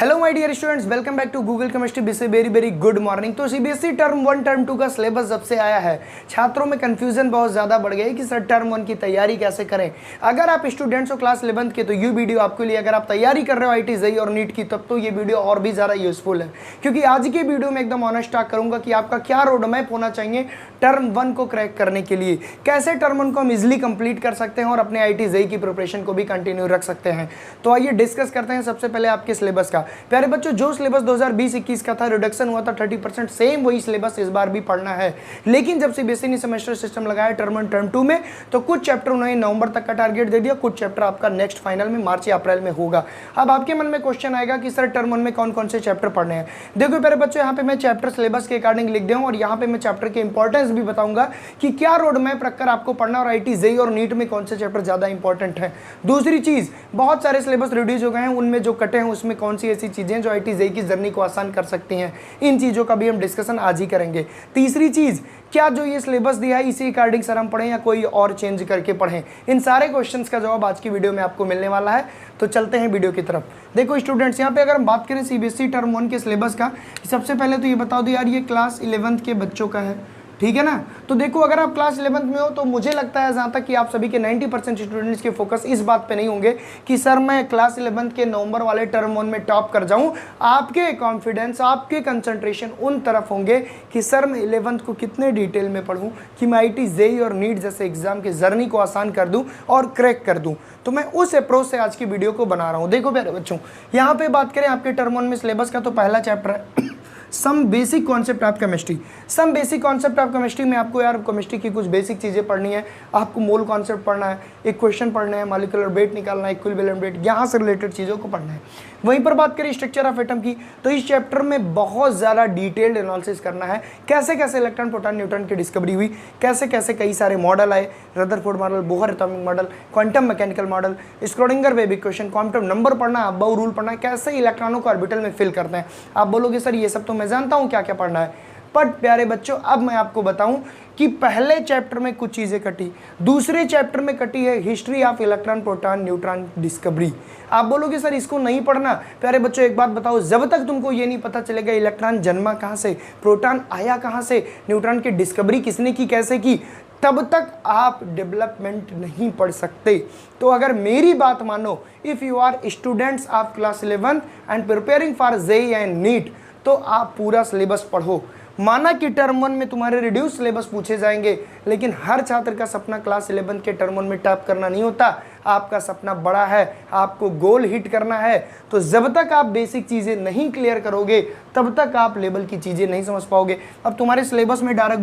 Hello my dear students, welcome back to Google chemistry BC. Very very good morning. तो CBSE term 1 term 2 का syllabus जब से आया है छात्रों में कंफ्यूजन बहुत ज़्यादा बढ़ गई कि सर टर्म 1 की तैयारी कैसे करें। अगर आप स्टूडेंट्स हो क्लास 11th के तो ये वीडियो आपके लिए, अगर आप तैयारी कर रहे हो आईटी जेईई और नीट की तब तो ये वीडियो और भी ज़्यादा यूजफुल है, क्योंकि आज की वीडियो में एकदम ऑनेस्ट टॉक करूँगा कि आपका क्या रोड मैप होना चाहिए टर्म 1 को क्रैक करने के लिए, कैसे टर्म 1 को हम इजिली कंप्लीट कर सकते हैं और अपने आईटी जेईई की प्रिपरेशन को भी कंटिन्यू रख सकते हैं। तो आइए डिस्कस करते हैं सबसे पहले आपके सिलेबस का। प्यारे बच्चों, जो सिलेबस 2020-21 का था, रिडक्शन हुआ था 30%, सेम वही सिलेबस इस बार भी पढ़ना है। लेकिन जब सीबीएसई ने सेमेस्टर सिस्टम लगाया टर्म 1 टर्म 2 में, तो कुछ चैप्टर उन्होंने नवंबर तक का टारगेट दे दिया, कुछ चैप्टर आपका नेक्स्ट फाइनल में मार्च या अप्रैल में होगा। अब आपके मन में क्वेश्चन आएगा कि सर टर्म 1 में कौन कौन से चैप्टर पढ़ने हैं। देखो प्यारे बच्चों, यहाँ पे मैं चैप्टर सिलेबस के अकॉर्डिंग लिख दिया हूँ और यहाँ पे मैं चैप्टर के इंपॉर्टेंस भी बताऊंगा कि क्या रोड मैप रखकर आपको पढ़ना और आईटी जेईई और नीट में कौन से चैप्टर ज्यादा इंपॉर्टेंट है। दूसरी चीज, बहुत सारे सिलेबस रिड्यूस हो गए हैं, उनमें जो कटे हैं उसमें कौन सी ऐसी चीजें जो आईटी जेईई की जर्नी को आसान कर सकती हैं, इन चीजों का भी हम डिस्कशन आज ही करेंगे। तीसरी चीज, क्या जो ये सिलेबस दिया है इसी अकॉर्डिंग सर हम पढ़ें या कोई और चेंज करके पढ़ें, इन सारे क्वेश्चंस का जवाब आज की वीडियो में आपको मिलने वाला है। तो चलते हैं वीडियो की तरफ। देखो स्टूडेंट्स, यहाँ पे अगर हम बात करें सीबीएसई टर्म 1 के सिलेबस का, सबसे पहले तो ये बता दो यार, ये क्लास 11th के बच्चों का है, ठीक है ना। तो देखो, अगर आप क्लास 11th में हो तो मुझे लगता है जहाँ तक कि आप सभी के 90% स्टूडेंट्स के फोकस इस बात पे नहीं होंगे कि सर मैं क्लास 11th के नवंबर वाले टर्म 1 में टॉप कर जाऊँ। आपके कॉन्फिडेंस, आपके कंसंट्रेशन उन तरफ होंगे कि सर मैं 11th को कितने डिटेल में पढ़ूँ कि मैं आईटी जेईई और नीट जैसे एग्जाम के जर्नी को आसान कर दूँ और क्रैक कर दूँ। तो मैं उस अप्रोच से आज की वीडियो को बना रहा हूँ। देखो प्यारे बच्चों, यहाँ पे बात करें आपके टर्म 1 में सिलेबस का, तो पहला चैप्टर है some basic concept of chemistry. Some basic concept of chemistry में आपको यार केमिस्ट्री की कुछ बेसिक चीज़ें पढ़नी है। आपको मोल कॉन्सेप्ट पढ़ना है, इक्वेशन पढ़ना है, मॉलिक्यूलर वेट निकालना है, इक्विलिब्रियम वेट, यहाँ से रिलेटेड चीज़ों को पढ़ना है। वहीं पर बात करें स्ट्रक्चर ऑफ एटम की, तो इस चैप्टर में बहुत ज़्यादा डिटेल्ड एनालिसिस करना है, कैसे कैसे इलेक्ट्रॉन प्रोटॉन न्यूट्रॉन की डिस्कवरी हुई, कैसे कैसे कई सारे मॉडल आए, Rutherford model, Bohr atomic model, quantum mechanical model, Schrödinger wave equation, quantum number पढ़ना, अबाउ रूल पढ़ना है, कैसे इलेक्ट्रॉनों को ऑर्बिटल में फिल करते हैं। आप बोलोगे सर ये सब तो मैं जानता हूँ क्या क्या पढ़ना है, बट प्यारे बच्चों अब मैं आपको बताऊं कि पहले चैप्टर में कुछ चीज़ें कटी, दूसरे चैप्टर में कटी है history of electron proton neutron discovery. आप बोलोगे सर इसको नहीं पढ़ना। प्यारे बच्चों एक बात बताओ, जब तक तुमको ये नहीं पता चलेगा इलेक्ट्रॉन जन्मा कहाँ से, प्रोटॉन आया कहाँ से, न्यूट्रॉन की डिस्कवरी किसने की, कैसे की, तब तक आप डेवलपमेंट नहीं पढ़ सकते। तो अगर मेरी बात मानो, if you are students of class 11 and preparing for JEE and NEET, तो आप पूरा सिलेबस पढ़ो। माना कि टर्म 1 में तुम्हारे रिड्यूस सिलेबस पूछे जाएंगे, लेकिन हर छात्र का सपना क्लास 11 के टर्म 1 में टॉप करना नहीं होता। आपका सपना बड़ा है, आपको गोल हिट करना है। तो जब तक आप बेसिक चीज़ें नहीं क्लियर करोगे तब तक आप लेवल की चीज़ें नहीं समझ पाओगे। अब तुम्हारे सिलेबस में डायरेक्ट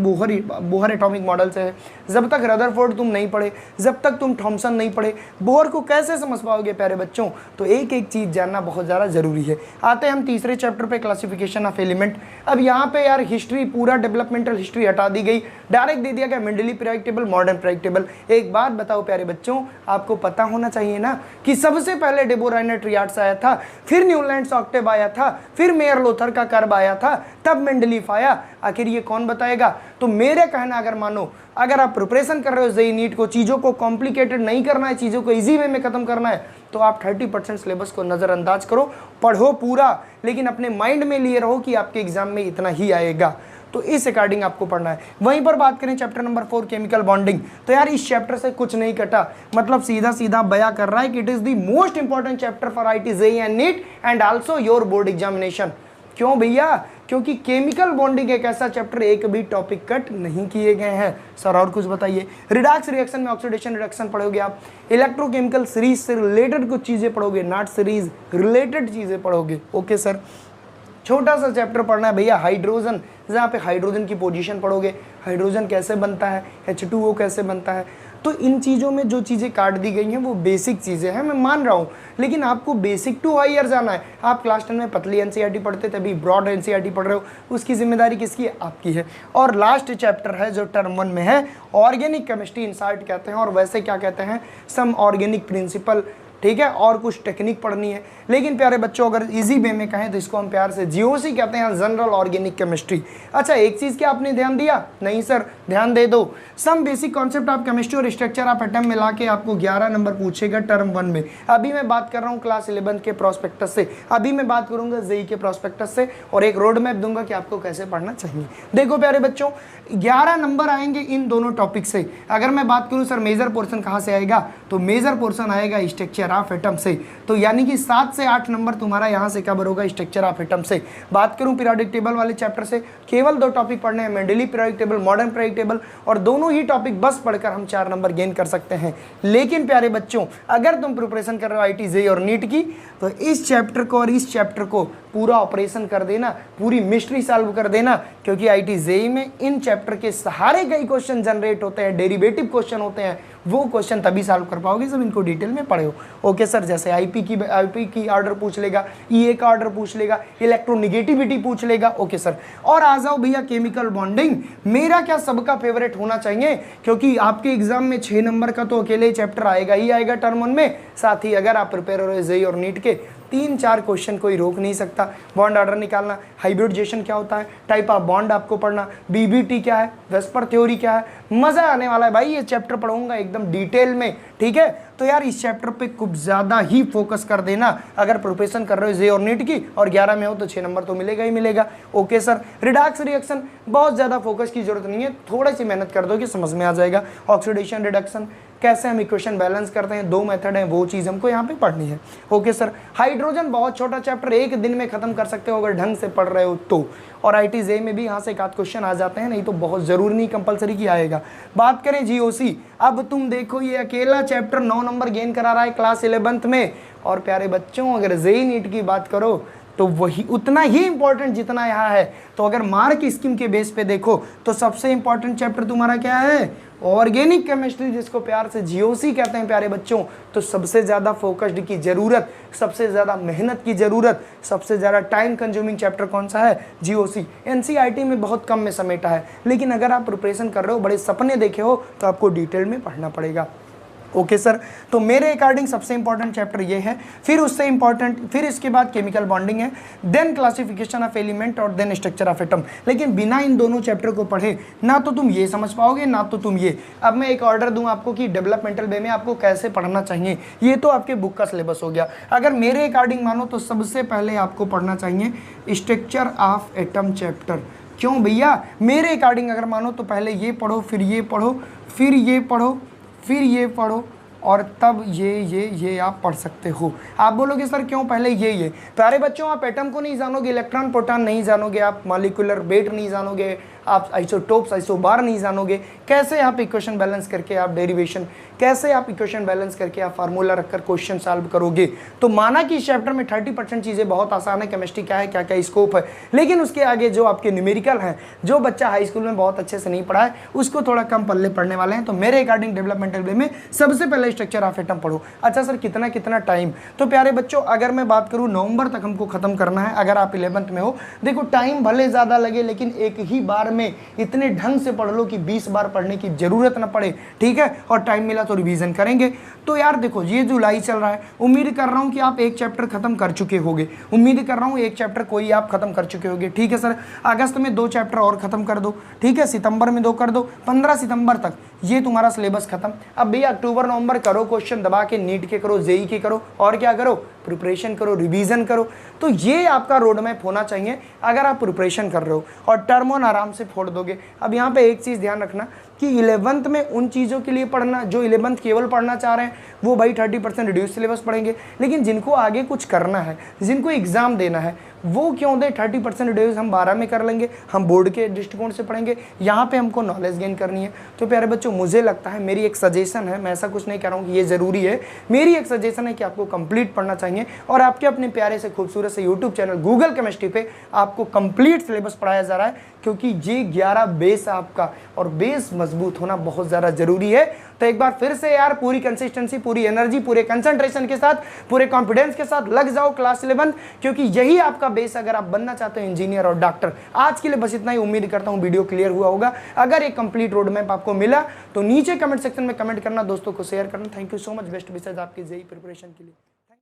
बोहर एटॉमिक मॉडल्स है, जब तक रदरफोर्ड तुम नहीं पढ़े, जब तक तुम थॉमसन नहीं पढ़े, बोहर को कैसे समझ पाओगे प्यारे बच्चों। तो एक एक चीज़ जानना बहुत ज़्यादा ज़रूरी है। आते हैं हम तीसरे चैप्टर पे, क्लासिफिकेशन ऑफ एलिमेंट। अब यहाँ पे यार हिस्ट्री, पूरा डेवलपमेंटल हिस्ट्री हटा दी गई, डायरेक्ट दे दिया गया Mendeley periodic table, modern periodic table. एक बात बताओ प्यारे बच्चों, आपको पता होना चाहिए ना कि सबसे पहले डेबोराइनर ट्रियाड्स आया था, फिर न्यूलैंड्स ऑक्टेव आया था, फिर मेयर लोथर का कर्व आया था, तब मेंडलीफ आया। आखिर ये कौन बताएगा। तो मेरे कहना अगर मानो, अगर आप प्रिपरेशन कर रहे हो जेईई नीट को, चीज़ों को कॉम्प्लिकेटेड नहीं करना है, चीज़ों को इजी वे में खत्म करना है, तो आप 30% सिलेबस को नज़रअंदाज करो, पढ़ो पूरा, लेकिन अपने माइंड में लिए रहो कि आपके एग्जाम में इतना ही आएगा। तो इस अकॉर्डिंग आपको पढ़ना है। वहीं पर बात करें चैप्टर नंबर 4 केमिकल बॉन्डिंग, तो यार इस चैप्टर से कुछ नहीं कटा, मतलब सीधा सीधा बयां कर रहा है कि it is the most important chapter for IT JEE and neat and also your board examination. क्यों भैया? क्योंकि केमिकल बॉन्डिंग एक ऐसा चैप्टर, एक भी टॉपिक कट नहीं किए गए हैं। सर और कुछ बताइए। रिडॉक्स रिएक्शन में ऑक्सीडेशन रिडक्शन पढ़ोगे आप, इलेक्ट्रोकेमिकल सीरीज से रिलेटेड कुछ चीज़ें पढ़ोगे, नॉट सीरीज रिलेटेड चीज़ें पढ़ोगे। Okay sir. छोटा सा चैप्टर पढ़ना है भैया हाइड्रोजन, जहाँ पे हाइड्रोजन की पोजीशन पढ़ोगे, हाइड्रोजन कैसे बनता है, H2O कैसे बनता है। तो इन चीज़ों में जो चीज़ें काट दी गई हैं वो बेसिक चीज़ें हैं, मैं मान रहा हूँ, लेकिन आपको बेसिक टू हायर जाना है। आप क्लास 10 में पतली एनसीईआरटी पढ़ते थे, अभी ब्रॉड एनसीईआरटी पढ़ रहे हो, उसकी जिम्मेदारी किसकी है? आपकी है। और लास्ट चैप्टर है जो टर्म 1 में है, ऑर्गेनिक केमिस्ट्री इंसाइट कहते हैं, और वैसे क्या कहते हैं, सम ऑर्गेनिक प्रिंसिपल ठीक है, और कुछ टेक्निक पढ़नी है। लेकिन प्यारे बच्चों अगर इजी वे में कहें तो इसको हम प्यार से जीओसी कहते हैं, जनरल ऑर्गेनिक केमिस्ट्री। अच्छा, एक चीज़ क्या आपने ध्यान दिया? नहीं सर, ध्यान दे दो। Some basic concept of chemistry और स्ट्रक्चर ऑफ एटम मिला के आपको 11 नंबर पूछेगा टर्म 1 में। अभी मैं बात कर रहा हूँ क्लास 11 के प्रोस्पेक्टस से, अभी मैं बात करूंगा जेई के प्रोस्पेक्टस से, और एक रोड मैप दूंगा कि आपको कैसे पढ़ना चाहिए। देखो प्यारे बच्चों, 11 नंबर आएंगे इन दोनों टॉपिक से। अगर मैं बात करूं सर मेजर पोर्शन कहाँ से आएगा, तो मेजर पोर्शन आएगा स्ट्रक्चर ऑफ एटम से। तो यानी कि 7 से 8 नंबर तुम्हारा यहाँ से कवर होगा स्ट्रक्चर ऑफ एटम से। बात करूं पीरियोडिक टेबल वाले चैप्टर से, केवल 2 टॉपिक पढ़ने हैं, Mendeley periodic table, modern periodic table, और दोनों ही टॉपिक बस पढ़कर हम 4 नंबर गेन कर सकते हैं। लेकिन प्यारे बच्चों अगर तुम प्रिपरेशन कर रहे हो आईटी जेईई और नीट की, तो इस चैप्टर को और इस चैप्टर को पूरा ऑपरेशन कर देना, पूरी मिस्ट्री सॉल्व कर देना, क्योंकि आईटी जेईई में इन चैप्टर के सहारे कई क्वेश्चन जनरेट होते हैं, डेरिवेटिव क्वेश्चन होते हैं। वो क्वेश्चन तभी सॉल्व कर पाओगे जब इनको डिटेल में पढ़े हो। ओके सर, जैसे आईपी की ऑर्डर पूछ लेगा, ईए का ऑर्डर पूछ लेगा, इलेक्ट्रोनिगेटिविटी पूछ लेगा। ओके सर, और आ जाओ भैया केमिकल बॉन्डिंग। मेरा क्या सबका फेवरेट होना चाहिए, क्योंकि आपके एग्जाम में 6 नंबर का तो अकेले ही चैप्टर आएगा ही आएगा टर्म 1 में। साथ ही अगर आप प्रिपेयर हो रहे जेईई और नीट के, 3-4 क्वेश्चन कोई रोक नहीं सकता। बॉन्ड ऑर्डर निकालना, हाइब्रिडाइजेशन क्या होता है, टाइप ऑफ बॉन्ड आपको पढ़ना, बीबीटी क्या है, वेस्पर थ्योरी क्या है, मजा आने वाला है भाई। ये चैप्टर पढ़ूंगा एकदम डिटेल में, ठीक है। तो यार इस चैप्टर पे कुछ ज्यादा ही फोकस कर देना अगर प्रिपरेशन कर रहे हो जेईई और नीट की, और 11 में हो तो 6 नंबर तो मिलेगा ही मिलेगा। ओके सर, रिडक्स रिएक्शन बहुत ज्यादा फोकस की जरूरत नहीं है, थोड़ी सी मेहनत कर दो कि समझ में आ जाएगा। ऑक्सीडेशन रिडक्शन, कैसे हम इक्वेशन बैलेंस करते हैं, 2 मेथड हैं, वो चीज़ हमको यहाँ पे पढ़नी है। ओके सर, हाइड्रोजन बहुत छोटा चैप्टर, 1 दिन में खत्म कर सकते हो अगर ढंग से पढ़ रहे हो तो। और आईटी जेईई में भी यहाँ से 1 क्वेश्चन आ जाते हैं, नहीं तो बहुत ज़रूरी नहीं कंपलसरी की आएगा। बात करें जीओसी, अब तुम देखो ये अकेला चैप्टर 9 नंबर गेन करा रहा है क्लास 11th में। और प्यारे बच्चों अगर जेईई नीट की बात करो तो वही उतना ही इंपॉर्टेंट जितना यहाँ है। तो अगर मार्क स्कीम के बेस पे देखो तो सबसे इंपॉर्टेंट चैप्टर तुम्हारा क्या है, ऑर्गेनिक केमिस्ट्री, जिसको प्यार से जीओसी कहते हैं प्यारे बच्चों। तो सबसे ज़्यादा फोकस्ड की ज़रूरत, सबसे ज़्यादा मेहनत की ज़रूरत, सबसे ज़्यादा टाइम कंज्यूमिंग चैप्टर कौन सा है, जीओसी। एनसीईआरटी में बहुत कम में समेटा है, लेकिन अगर आप प्रिपरेशन कर रहे हो, बड़े सपने देखे हो, तो आपको डिटेल में पढ़ना पड़ेगा। ओके सर, तो मेरे अकॉर्डिंग सबसे इंपॉर्टेंट चैप्टर ये है, फिर उससे इंपॉर्टेंट, फिर इसके बाद केमिकल बॉन्डिंग है, देन क्लासिफिकेशन ऑफ एलिमेंट, और देन स्ट्रक्चर ऑफ एटम। लेकिन बिना इन दोनों चैप्टर को पढ़े ना तो तुम ये समझ पाओगे ना तो तुम ये। अब मैं एक ऑर्डर दूं आपको कि डेवलपमेंटल वे में आपको कैसे पढ़ना चाहिए, ये तो आपके बुक का सिलेबस हो गया। अगर मेरे अकॉर्डिंग मानो तो सबसे पहले आपको पढ़ना चाहिए स्ट्रक्चर ऑफ एटम चैप्टर। क्यों भैया? मेरे अकॉर्डिंग अगर मानो तो पहले ये पढ़ो, फिर ये पढ़ो, फिर ये पढ़ो, फिर ये पढ़ो, और तब ये आप पढ़ सकते हो। आप बोलोगे सर क्यों पहले ये? प्यारे बच्चों आप एटम को नहीं जानोगे, इलेक्ट्रॉन प्रोटॉन नहीं जानोगे, आप मॉलिक्यूलर वेट नहीं जानोगे, आप आइसोटोप्स आइसोबार नहीं जानोगे, कैसे आप इक्वेशन बैलेंस करके आप डेरिवेशन, कैसे आप इक्वेशन बैलेंस करके आप फार्मूला रखकर क्वेश्चन सॉल्व करोगे। तो माना कि इस चैप्टर में 30% चीज़ें बहुत आसान है, केमिस्ट्री क्या है, क्या क्या स्कोप है, लेकिन उसके आगे जो आपके न्यूमेरिकल हैं, जो बच्चा हाई स्कूल में बहुत अच्छे से नहीं पढ़ा है, उसको थोड़ा कम पल्ले पढ़ने वाले हैं। तो मेरे अकॉर्डिंग डेवलपमेंटल वे में सबसे पहले स्ट्रक्चर ऑफ एटम पढ़ो। अच्छा सर कितना टाइम? तो प्यारे बच्चों अगर मैं बात करूँ नवंबर तक हमको खत्म करना है। अगर आप 11th में हो, देखो टाइम भले ज़्यादा लगे, लेकिन एक ही बार में इतने ढंग से पढ़ लो कि 20 बार पढ़ने की जरूरत ना पड़े, ठीक है। और टाइम मिला तो रिवीजन करेंगे। तो यार देखो ये जुलाई चल रहा है, उम्मीद कर रहा हूँ कि आप एक चैप्टर खत्म कर चुके होगे, उम्मीद कर रहा हूँ एक चैप्टर कोई आप खत्म कर चुके होगे, ठीक है सर। अगस्त में 2 चैप्टर और खत्म कर दो, ठीक है, सितंबर में 2 कर दो, 15 सितंबर तक ये तुम्हारा सिलेबस खत्म। अब भैया अक्टूबर नवंबर करो क्वेश्चन दबा के, नीट के करो, जेई के करो, और क्या करो, प्रिपरेशन करो, रिवीजन करो। तो ये आपका रोड मैप होना चाहिए अगर आप प्रिपरेशन कर रहे हो, और टर्म 1 आराम से फोड़ दोगे। अब यहाँ पे एक चीज़ ध्यान रखना कि 11th में उन चीज़ों के लिए पढ़ना, जो 11th केवल पढ़ना चाह रहे हैं वो भाई 30% रिड्यूस सिलेबस पढ़ेंगे, लेकिन जिनको आगे कुछ करना है, जिनको एग्ज़ाम देना है, वो क्यों दे 30% रिड्यूस हम 12 में कर लेंगे, हम बोर्ड के दृष्टिकोण से पढ़ेंगे, यहाँ पे हमको नॉलेज गेन करनी है। तो प्यारे बच्चों मुझे लगता है, मेरी एक सजेशन है, मैं ऐसा कुछ नहीं कह रहा हूँ कि ये ज़रूरी है, मेरी एक सजेशन है कि आपको कंप्लीट पढ़ना चाहिए, और आपके अपने प्यारे से खूबसूरत से यूट्यूब चैनल गूगल केमिस्ट्री पे आपको कंप्लीट सिलेबस पढ़ाया जा रहा है, क्योंकि ये 11 बेस आपका, और बेस मजबूत होना बहुत ज़्यादा ज़रूरी है। तो एक बार फिर से यार पूरी कंसिस्टेंसी, पूरी एनर्जी, पूरे कंसंट्रेशन के साथ, पूरे कॉन्फिडेंस के साथ लग जाओ क्लास 11, क्योंकि यही आपका आपका बेस अगर आप बनना चाहते हो इंजीनियर और डॉक्टर। आज के लिए बस इतना ही, उम्मीद करता हूँ वीडियो क्लियर हुआ होगा। अगर एक कंप्लीट रोड मैप आपको मिला तो नीचे कमेंट सेक्शन में कमेंट करना, दोस्तों को शेयर करना। Thank you so much. Best विशेष आपकी जेईई प्रिपरेशन के लिए।